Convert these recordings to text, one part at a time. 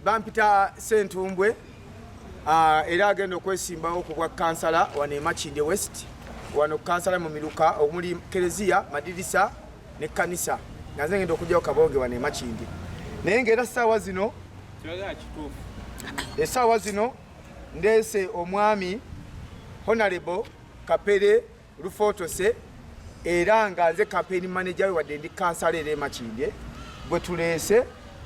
Bampita Sentumbwe era agenda okwesimbawo ku bwa kansala wano e Makindye West wano kansala mu Miruka omuli Kereziya madirisa ne kanisa naze ngenda okujjawo kabonge wano e Makindye naye ng'era essaawa zino ndeese omwami Honorable Kapere Rufotose era nga nze campaign manager we wadde ndi kansala era e Makindye bwe tuleese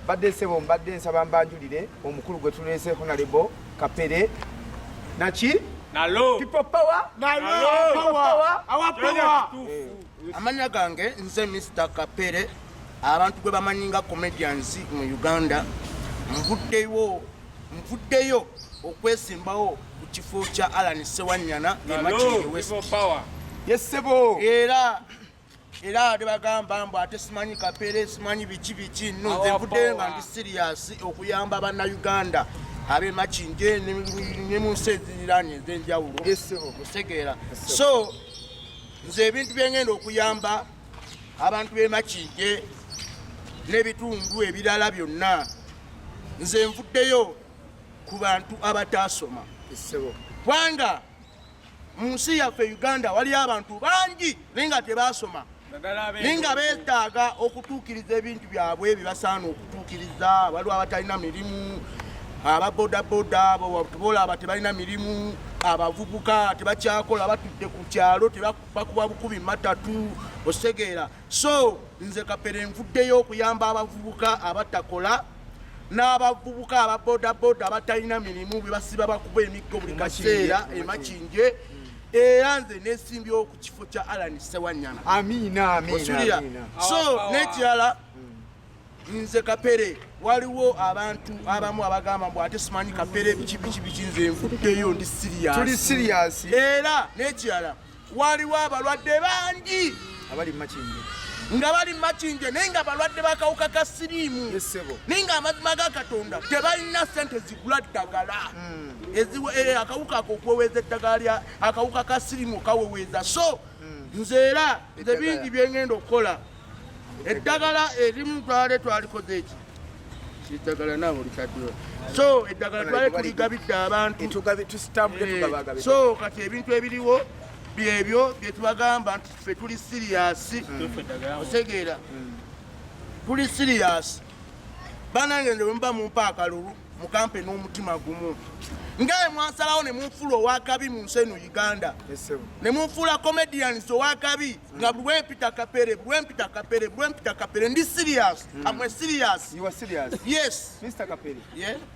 badde sebo mbadde nsaba mbanjulire omukulu gwe tuleese Honorable Kapere Nachi Nalo people power amanya gange nze Mr. Kapere abantu gwe bamanyinga comedians mu Uganda mvuddeyo okwesimbawo ku kifo kya Alan Sewanyana e Makindye West yesebo era tebagamba mbu ate simanyi Kapere simanyi biki nze nvuddeyo nga ndi serious okuyamba bannayuganda ab'e Makindye ne mu nsi eziriraanye ez'enjawulo okusegeera so nze ebintu byengenda okuyamba abantu b'e Makindye n'ebitundu ebirala byonna nze nvuddeyo ku bantu abataasoma kubanga mu nsi yaffe Uganda waliyo abantu bangi naye nga tebaasoma naye nga beetaaga okutuukiriza ebintu byabwe byebasaana okutuukiriza waliwo abatalina mirimu ababodaboda boolaba tebalina mirimu abavubuka tebakyakola batudde ku kyalo tebakuba bukubi matatu osegeera so nze Kapere nvuddeyo okuyamba abavubuka abatakola n'abavubuka ababodaboda abatalina mirimu bebasiba bakuba emiggo buli kaseera e Makindye era nze nesimbyewo ku kifo kya Alan Sewanyana amina so n'ekirala nze Kapere waliwo abantu abamu abagamba mbu ate simanyi Kapere biki nze nvuddeyo ndi serious era n'ekirala waliwo abalwadde bangi abali mu Makindye nga bali mu Makindye naye nga balwadde bakawuka ka siriimu naye nga amazima ga Katonda tebalina sente zigula ddagala akawuka ako okweweza eddagala akawuka ka siriimu kaweweza so nze bingi byengenda okukola eddagala erimu twalikoze eki eddagala naawe olikaddiwa so eddagala twali tuligabidde abantu so kati ebintu ebiriwo byebyo byetubagamba nti ffe tuli serious osegeera tuli serious banange nze bwemuba mumpa akalulu mukampe n'omutima gumu ngaye mwansalawo ne munfuula owakabi mu nsi eno Uganda ne munfuula comedians owakabi nga buli lwempita Kapere ndi serious amwe serious you are serious yes Mr. Kapere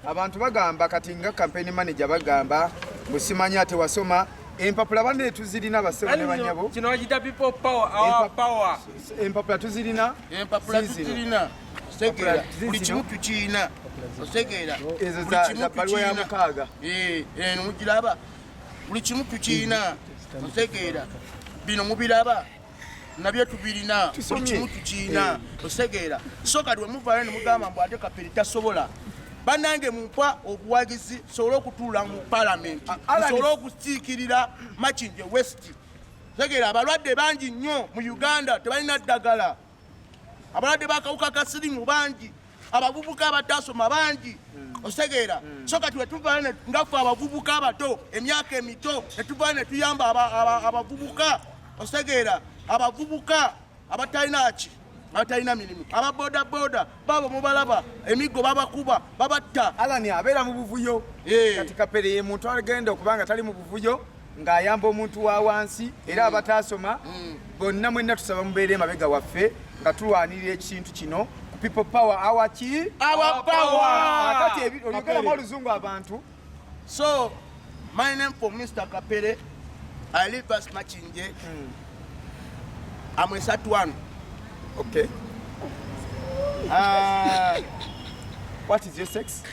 abantu bagamba kati nga campaign manager bagamba busimanyi ate wasoma empapula bane tuzirina basebo ne banyabo kino wajita people power our power empapula tuzirina osegeera buli kimu tukiina osegeera ezo za baluwa ya mukaaga mugiraba buli kimu tukiina osegeera bino mubiraba nabyo tubirina buli kimu tukiina osegeera so kati wemuvaayo ne mugamba mbu ate Kapere tasobola banange mumpa obuwagizi sobole okutuula mu palamenti sobole okusiikirira Makindye West osegeera abalwadde bangi nnyo mu Uganda tebalina ddagala abalwadde bakawuka ka siriimu bangi abavubuka abataasoma bangi osegeera so kati wetuvaayo ngaffe abavubuka abato emyaka emito netuvaayo ne tuyamba abavubuka osegeera abavubuka abatalina mirimu ababodaboda babo mubalaba emiggo babakuba babatta Alani abeera mu buvuyo kati Kapere ye muntu agenda okubanga tali mu buvuyo ng'ayamba omuntu wa wansi era abataasoma bonna mwenna tusaba mubeere emabega waffe nga tulwanirira ekintu kino people power our power kati olugalamu oluzungu abantu so my name for Mr. Kapere I live as Makindye I'm a Sat1 okay what is your sex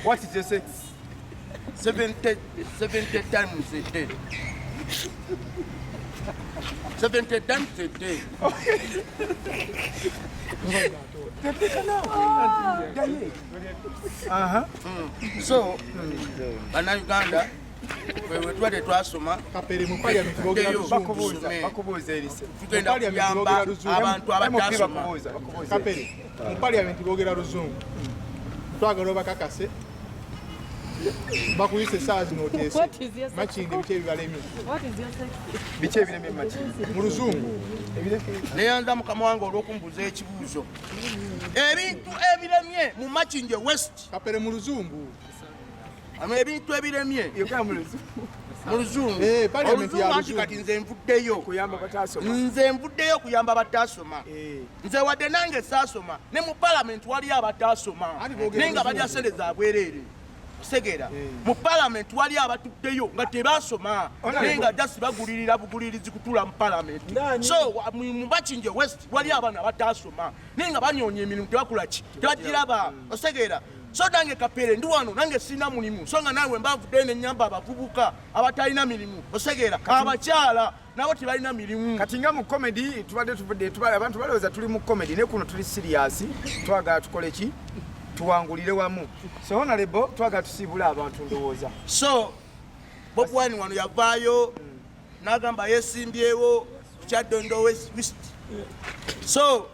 what is your sex 70 times a day 70 times a day so bannayuganda wewe twate twasoma Kapere mu parliament bogera Luzungu. bakubuuza erise tugenda kuyamba abantu abatasoma. Kapere mu parliament bogera Luzungu. Twagala bakakase bakuyise saa zino oteese Makindye biki ebibalemye biki ebiremye Makindye mu Luzungu. Neyanza mukama wange olw'okumbuuza ekibuuzo. Ebintu ebiremye mu Makindye West. Kapere mu Luzungu. Ebintu ebiremye yogera mu Luzungu mu Luzungu. parliament ya Oluzungu Luzungu. kati nze nvuddeyo. kuyamba bataasoma Nze nvuddeyo kuyamba abataasoma. Nze wadde nange saasoma ne mu parliament waliyo abataasoma naye nga balya sente za bwereere. Kusegeera mu parliament waliyo abatuddeyo nga tebaasoma naye nga jasi bagulirira bugulirizi kutula mu parliament. So mu Makindye West waliyo abaana abataasoma naye nga banyoonya emirimu tebakola ki tebagiraba. Osegeera so nange Kapere ndi wano nange sina mulimu so nga naawe mbavuddeyo ne nnyamba abavubuka abatalina mirimu. Osegeera abakyala nabo tebalina mirimu. kati nga mu comedy tubadde tuvudde abantu balowooza tuli mu comedy ne kuno tuli serious twagala tukole ki tuwangulire wamu. So honorable twagala tusiibule abantu ndowooza. So Bob Wine wano yavaayo n'agamba yeesimbyewo Kyaddondo West. So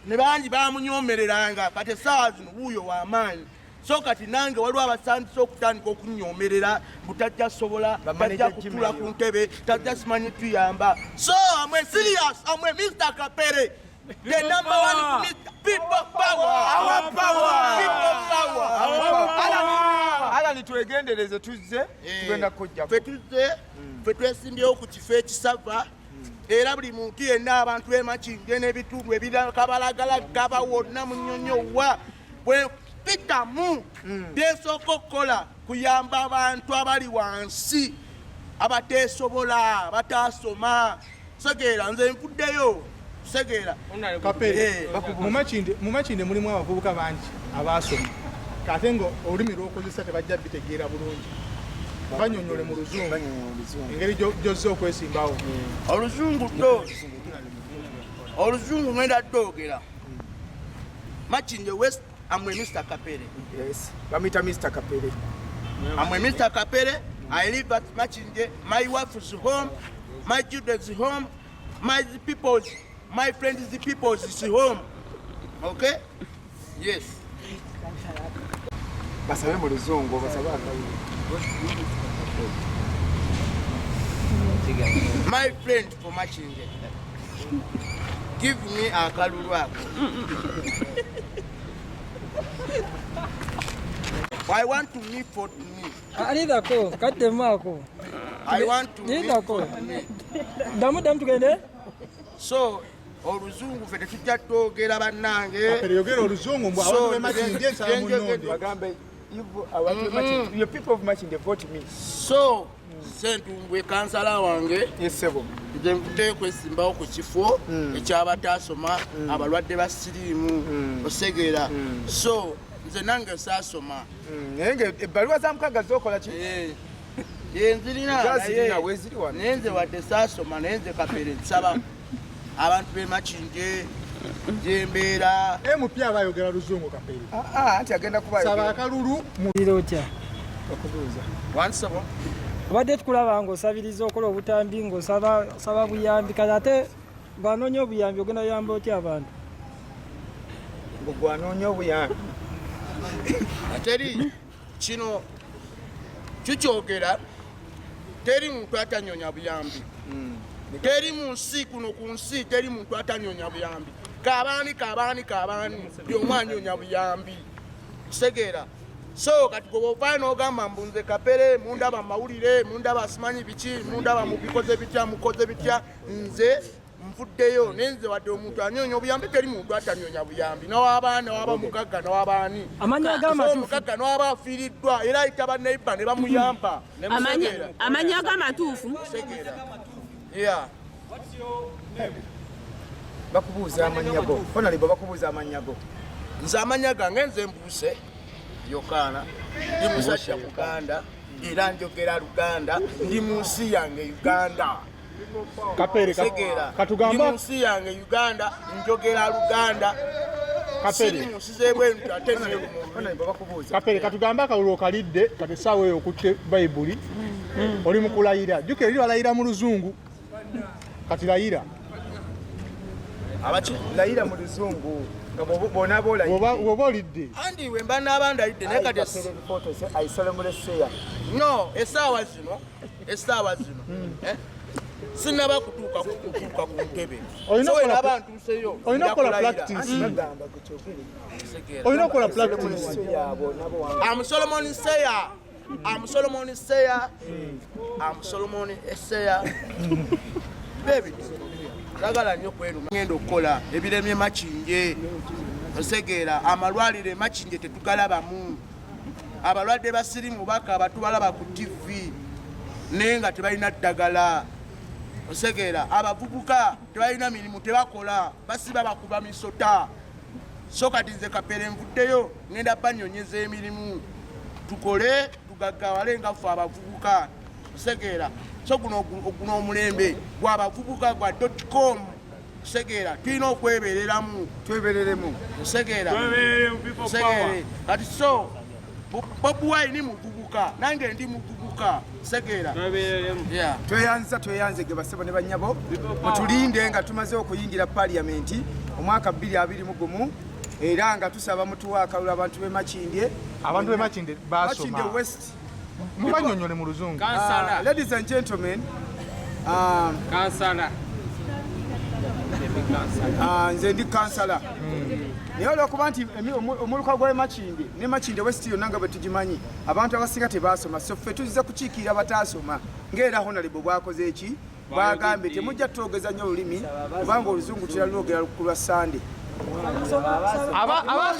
ne bangi bamunyomereranga kati essaawa zino wuuyo w'amaanyi. So kati nange waliwo abasandise okutandika okunnyomerera butajja sobola tajja kutula ku ntebe tajja simanyi tuyamba. So amwe serious amwe Mr. Kapere the number one people power. Our power. People power. Ala nitwegendereze tuzze tugenda kujja Ffe twesimbyewo ku kifo ekisava era buli muntu yenna abantu b'e Makindye n'ebitundu ebirakabalagalaga wonna mu nnyonnyowa bwe pitamu byesooka okukola kuyamba abantu abali wansi abateesobola bataasoma. Segeera nze nvuddeyo. Segeera Kapere mu Makindye mulimu abavubuka bangi abaasoma kate nga olulimi lw'okozesa tebajja bitegeera bulungi. Banyonyole mu Luzungu engeri gy'ozze okwesimbawo. Oluzungu ngenda ddogera Makindye West amwe Mr. Kapere. Yes bamuyita Mr. Kapere. Amwe Mr. Kapere. I live at Makindye. My wife's home, my children's home, my friends' people's home. Okay? Yes. basabe mu Luzungu basabe akawulo. My friend for Makindye, give me a kalulu ako. I want to meet for me. Alidako, katemako. I want to meet for me. Damu tugende. So, Oluzungu ffe tetujja twogera bannange. Kapere yogera Oluzungu mbw abantu b'e Makindye nsala munnonde. bagambe your people of Makindye vote me. So, Ssentumbwe kansala wange Yesebo nze nvuddeyo kwesimbawo ku kifo eky'abataasoma abalwadde ba siriimu. Osegeera so nze nange saasoma naye ebbaluwa za mukaga z'okola ki yenzirina zazirina weeziri wano naye nze wadde saasoma naye nze Kapere nsaba abantu b'e Makindye gyembeera MP abayogera Luzungu Kapere. anti agenda kuba Saba akalulu mu Birotya. okubuuza wansaba Obadde tukulaba ng'osabiriza okola obutambi ng'osaba buyambi kati ate bw'anoonya obuyambi ogenda yamba otya abantu? gw'anoonya obuyambi teri kino kikyogera teri muntu atanyonya buyambi. Teri mu nsi kuno ku nsi teri muntu atanyonya buyambi. Kabaani byomu anyonya buyambi. Kusegeera so kati gwoba n'ogamba mbunze Kapere mundaba mawulire mundaba simanyi biki mundaba mubikoze bitya mukoze bitya nze nvuddeyo nenze wadde omuntu anyonya obuyambi teri muntu atanyonya buyambi n'abaana waba mugagga n'abaani Amanya g'amatuufu mugagga n'aba afiiriddwa era ayita banneiba ne bamuyamba amanya g'amatuufu bakubuuza amannya go honorable bakubuuza amannya go nze amanya gange nze mbuuse Yokaana ndi musajja Uganda era njogera Luganda ndi mu nsi yange Uganda. Kapere katugamba ndi mu nsi yange Uganda njogera Luganda. Kapere musizebwe ate honorable bakubuuza Kapere katugamba akalulu okalidde kati essaawa eyo okutte Bayibuli oli mu kulayira jjukira eri balayira mu luzungu kati layira abaki layira mu luzungu nga bona woba olidde andi we mba n'abandayidde naye kati ayisole mu leseya no essaawa zino sinaba kutuuka ku ntebe abantu nseyo olina okukola practice olina okukola practice I'm Solomon Seya. I'm Solomon Seya. I'm Solomon Seya. Baby, njagala nnyo kweruma ngenda okukola ebiremye Makinje osegeera amalwalire Makinje tetugalabamu abalwadde basirimu baka batubalaba ku TV naye nga tebalina ddagala osegeera abavubuka tebalina mirimu tebakola basiba bakuba misota so kati nze Kapere nvuddeyo ngenda banyonyeza emirimu tukole tugaggawale nga ffe abavubuka osegeera so guno omulembe gw'abavubuka gwa .com osegeera tulina okwebereramu twebereremu osegeera kati so Bobi Wine muvubuka nange ndi muvubuka osegeera tweyanze ge basebo ne banyabo mutulinde nga tumaze okuyingira paliamenti omwaka 2021 era nga tusaba mutuwa akalula abantu be Makindye basoma West mubanyonyole mu luzungu ladies and gentlemen kansala nze ndi kansala naye olwokuba nti omuluka gwa Makindye ne Makindye West yonna nga bwe tugimanyi abantu abasinga tebasoma so ffe tuziza kukiikirira bataasoma ng'era honorable bwakoze eki bagambye temujja twogeza nnyo olulimi kubanga oluzungu tulalwogera ku lwa Sande